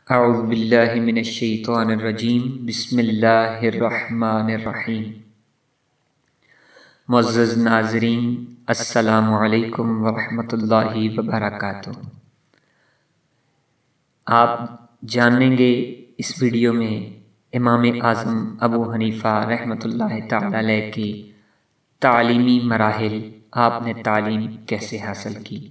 اعوذ باللہ من الشیطان الرجیم بسم اللہ الرحمن الرحیم۔ معزز ناظرین، السلام علیکم ورحمۃ اللہ وبرکاتہ۔ آپ جانیں گے اس ویڈیو میں امام اعظم ابو حنیفہ رحمۃ اللہ تعالی علیہ کے تعلیمی مراحل، آپ نے تعلیم کیسے حاصل کی۔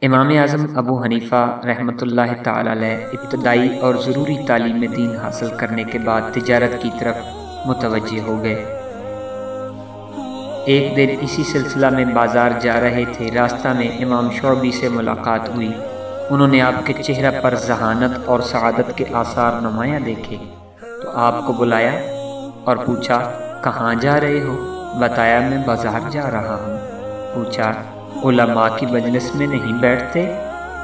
امام اعظم ابو حنیفہ رحمۃ اللہ تعالی علیہ ابتدائی اور ضروری تعلیم دین حاصل کرنے کے بعد تجارت کی طرف متوجہ ہو گئے۔ ایک دن اسی سلسلہ میں بازار جا رہے تھے، راستہ میں امام شعبی سے ملاقات ہوئی۔ انہوں نے آپ کے چہرہ پر ذہانت اور سعادت کے آثار نمایاں دیکھے تو آپ کو بلایا اور پوچھا، کہاں جا رہے ہو؟ بتایا، میں بازار جا رہا ہوں۔ پوچھا، علماء کی مجلس میں نہیں بیٹھتے؟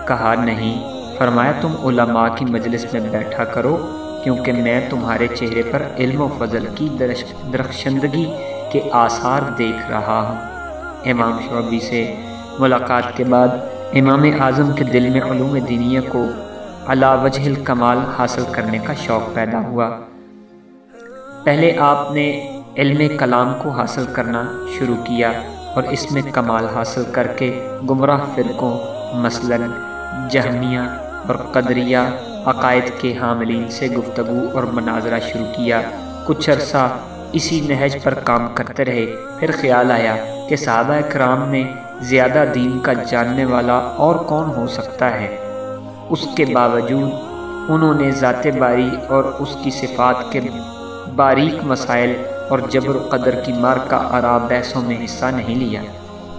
کہا، نہیں۔ فرمایا، تم علماء کی مجلس میں بیٹھا کرو، کیونکہ میں تمہارے چہرے پر علم و فضل کی درخشندگی کے آثار دیکھ رہا ہوں۔ امام شعبی سے ملاقات کے بعد امام اعظم کے دل میں علوم دینیہ کو علی وجہ الکمال حاصل کرنے کا شوق پیدا ہوا۔ پہلے آپ نے علم کلام کو حاصل کرنا شروع کیا اور اس میں کمال حاصل کر کے گمراہ فرقوں مثلاً جہمیہ اور قدریہ عقائد کے حاملین سے گفتگو اور مناظرہ شروع کیا۔ کچھ عرصہ اسی نہج پر کام کرتے رہے، پھر خیال آیا کہ صحابہ کرام نے زیادہ دین کا جاننے والا اور کون ہو سکتا ہے۔ اس کے باوجود انہوں نے ذات باری اور اس کی صفات کے باریک مسائل اور جبر و قدر کی مارکہ آراء بحثوں میں حصہ نہیں لیا۔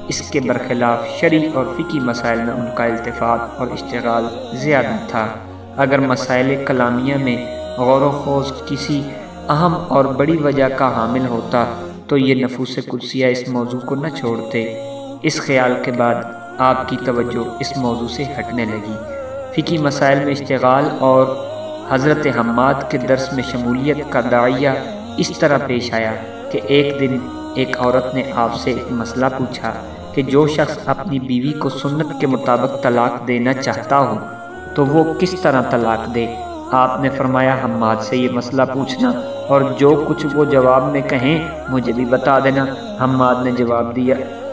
اس کے برخلاف شرعی اور فقہی مسائل میں ان کا التفات اور اشتغال زیادہ تھا۔ اگر مسائل کلامیہ میں غور و خوض کسی اہم اور بڑی وجہ کا حامل ہوتا تو یہ نفوس قدسیہ اس موضوع کو نہ چھوڑتے۔ اس خیال کے بعد آپ کی توجہ اس موضوع سے ہٹنے لگی۔ فقہی مسائل میں اشتغال اور حضرت حماد کے درس میں شمولیت کا داعیہ اس طرح پیش آیا کہ ایک دن ایک عورت نے آپ سے ایک مسئلہ پوچھا کہ جو شخص اپنی بیوی کو سنت کے مطابق طلاق دینا چاہتا ہو تو وہ کس طرح طلاق دے۔ آپ نے فرمایا، حماد سے یہ مسئلہ پوچھنا اور جو کچھ وہ جواب میں کہیں مجھے بھی بتا دینا۔ حماد نے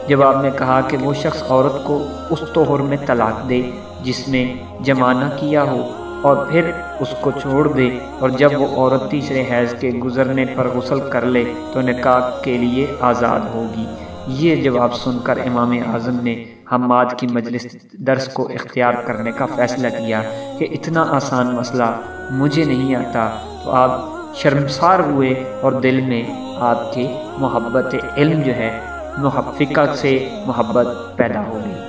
جواب میں کہا کہ وہ شخص عورت کو اس طہر میں طلاق دے جس میں جمع نہ کیا ہو اور پھر اس کو چھوڑ دے، اور جب وہ عورت تیسرے حیض کے گزرنے پر غسل کر لے تو نکاح کے لیے آزاد ہوگی۔ یہ جواب سن کر امام اعظم نے حماد کی مجلس درس کو اختیار کرنے کا فیصلہ کیا کہ اتنا آسان مسئلہ مجھے نہیں آتا، تو آپ شرمسار ہوئے اور دل میں آپ کے محبت علم جو ہے فقہ سے محبت پیدا ہو گئی۔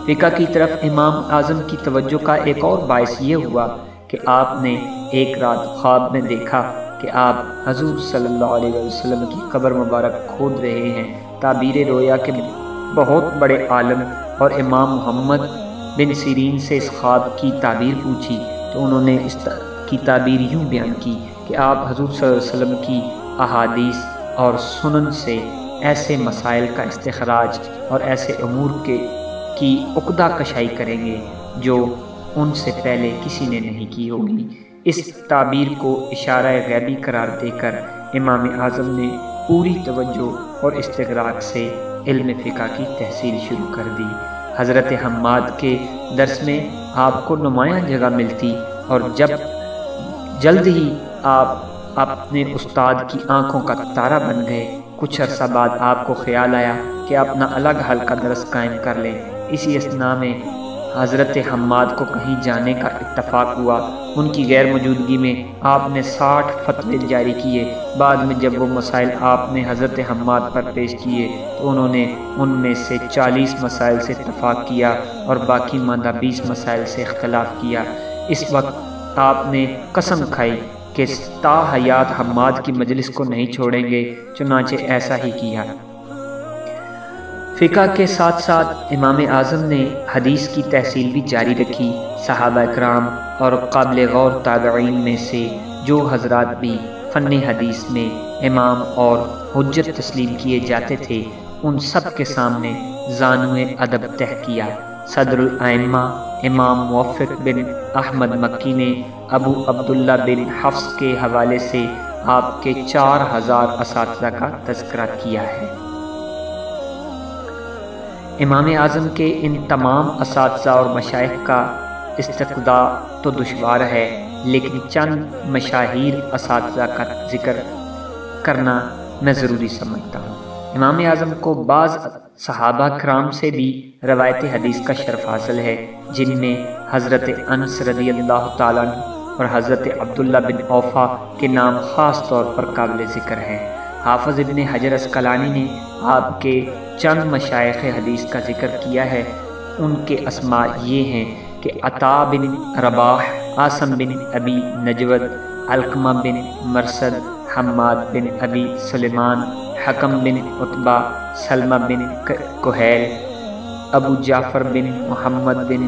فقہ کی طرف امام اعظم کی توجہ کا ایک اور باعث یہ ہوا کہ آپ نے ایک رات خواب میں دیکھا کہ آپ حضور صلی اللہ علیہ وسلم کی قبر مبارک کھود رہے ہیں۔ تعبیر رویا کے بہت بڑے عالم اور امام محمد بن سیرین سے اس خواب کی تعبیر پوچھی تو انہوں نے اس کی تعبیر یوں بیان کی کہ آپ حضور صلی اللہ علیہ وسلم کی احادیث اور سنن سے ایسے مسائل کا استخراج اور ایسے امور کی عقدہ کشائی کریں گے جو ان سے پہلے کسی نے نہیں کی ہوگی۔ اس تعبیر کو اشارہ غیبی قرار دے کر امام اعظم نے پوری توجہ اور استغراق سے علم فقہ کی تحصیل شروع کر دی۔ حضرت حماد کے درس میں آپ کو نمایاں جگہ ملتی اور جلد ہی آپ اپنے استاد کی آنکھوں کا تارا بن گئے۔ کچھ عرصہ بعد آپ کو خیال آیا کہ اپنا الگ حلقہ درس قائم کر لیں۔ اسی اثناء میں حضرت حماد کو کہیں جانے کا اتفاق ہوا۔ ان کی غیر موجودگی میں آپ نے 60 فتوے جاری کیے۔ بعد میں جب وہ مسائل آپ نے حضرت حماد پر پیش کیے تو انہوں نے ان میں سے 40 مسائل سے اتفاق کیا اور باقی ماندہ 20 مسائل سے اختلاف کیا۔ اس وقت آپ نے قسم کھائی کہ تا حیات حماد کی مجلس کو نہیں چھوڑیں گے، چنانچہ ایسا ہی کیا۔ فقہ کے ساتھ ساتھ امام اعظم نے حدیث کی تحصیل بھی جاری رکھی۔ صحابہ کرام اور قابل غور تابعین میں سے جو حضرات بھی فن حدیث میں امام اور حجت تسلیم کیے جاتے تھے، ان سب کے سامنے زانوِ ادب تہ کیا۔ صدر الائمہ امام موفق بن احمد مکی نے ابو عبداللہ بن حفص کے حوالے سے آپ کے 4000 اساتذہ کا تذکرہ کیا ہے۔ امام اعظم کے ان تمام اساتذہ اور مشائخ کا استقضاء تو دشوار ہے، لیکن چند مشاہیر اساتذہ کا ذکر کرنا میں ضروری سمجھتا ہوں۔ امام اعظم کو بعض صحابہ کرام سے بھی روایت حدیث کا شرف حاصل ہے، جن میں حضرت انس رضی اللہ تعالیٰ عنہ اور حضرت عبداللہ بن اوفا کے نام خاص طور پر قابل ذکر ہیں۔ حافظ ابن حجر اسقلانی نے آپ کے چند مشائخ حدیث کا ذکر کیا ہے۔ ان کے اسماء یہ ہیں کہ عطا بن رباح، عاصم بن ابی نجود، علقمہ بن مرثد، حماد بن ابی سلیمان، حکم بن عتبہ، سلمہ بن کہیل، ابو جعفر بن محمد بن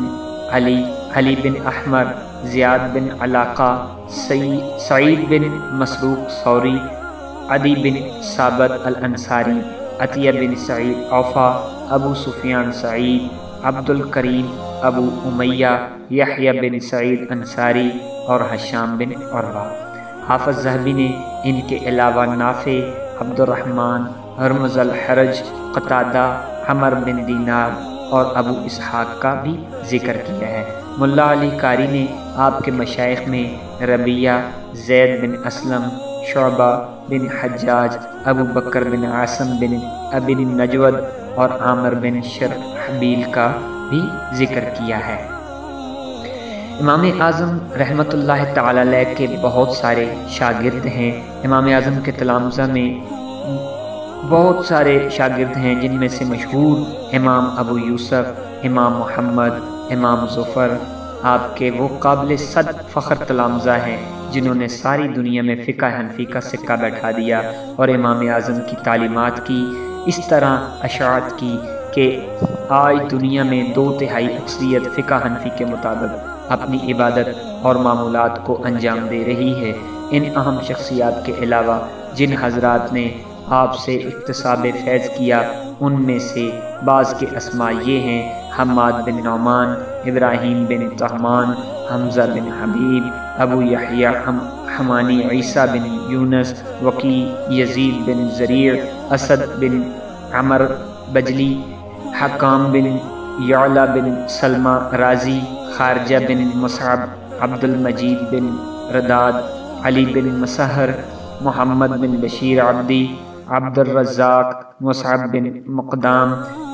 علی، علی بن احمر، زیاد بن علاقہ، سعید بن مسروق ثوری، عدی بن ثابت الانصاری، عطیہ بن سعید اوفا، ابو سفیان سعید، عبد الکریم ابو امیہ، یحییٰ بن سعید انصاری اور حشام بن عروہ۔ حافظ ذہبی نے ان کے علاوہ نافع، عبد الرحمن، ہرمز الحرج، قتادہ، عمر بن دینار اور ابو اسحاق کا بھی ذکر کیا ہے۔ ملا علی قاری نے آپ کے مشائخ میں ربیعہ، زید بن اسلم، شعبہ بن حجاج، ابو بکر بن عاصم بن ابی نجود اور عامر بن شرحبیل کا بھی ذکر کیا ہے۔ امام اعظم رحمۃ اللہ تعالی علیہ کے بہت سارے شاگرد ہیں۔ امام اعظم کے تلامذہ میں بہت سارے شاگرد ہیں، جن میں سے مشہور امام ابو یوسف، امام محمد، امام ظفر آپ کے وہ قابل صد فخر تلامذہ ہیں، جنہوں نے ساری دنیا میں فقہ حنفی کا سکہ بیٹھا دیا اور امام اعظم کی تعلیمات کی اس طرح اشاعت کی کہ آج دنیا میں 2/3 اکثریت فقہ حنفی کے مطابق اپنی عبادت اور معمولات کو انجام دے رہی ہے۔ ان اہم شخصیات کے علاوہ جن حضرات نے آپ سے اکتساب فیض کیا، ان میں سے بعض کے اسماء یہ ہیں: حماد بن نعمان، ابراہیم بن طہمان، حمزہ بن حبیب، ابو یحییٰ حمانی، عیسیٰ بن یونس، وقی، یزید بن زریع، اسد بن عمر بجلی، حکام بن یعلا بن سلمہ رازی، خارجہ بن مصعب، عبد المجید بن رداد، علی بن مسہر، محمد بن بشیر عبدی، عبد الرزاق، مصعب بن مقدام،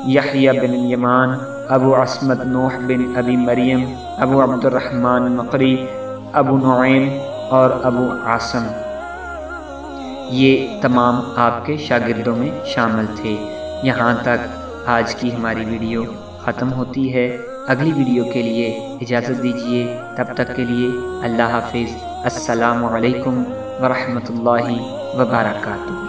یحییٰ بن یمان، ابو عصمت نوح بن ابی مریم، ابو عبد الرحمن مقری، ابو نعیم اور ابو عاصم، یہ تمام آپ کے شاگردوں میں شامل تھے۔ یہاں تک آج کی ہماری ویڈیو ختم ہوتی ہے۔ اگلی ویڈیو کے لیے اجازت دیجیے، تب تک کے لیے اللہ حافظ۔ السلام علیکم ورحمۃ اللہ وبرکاتہ۔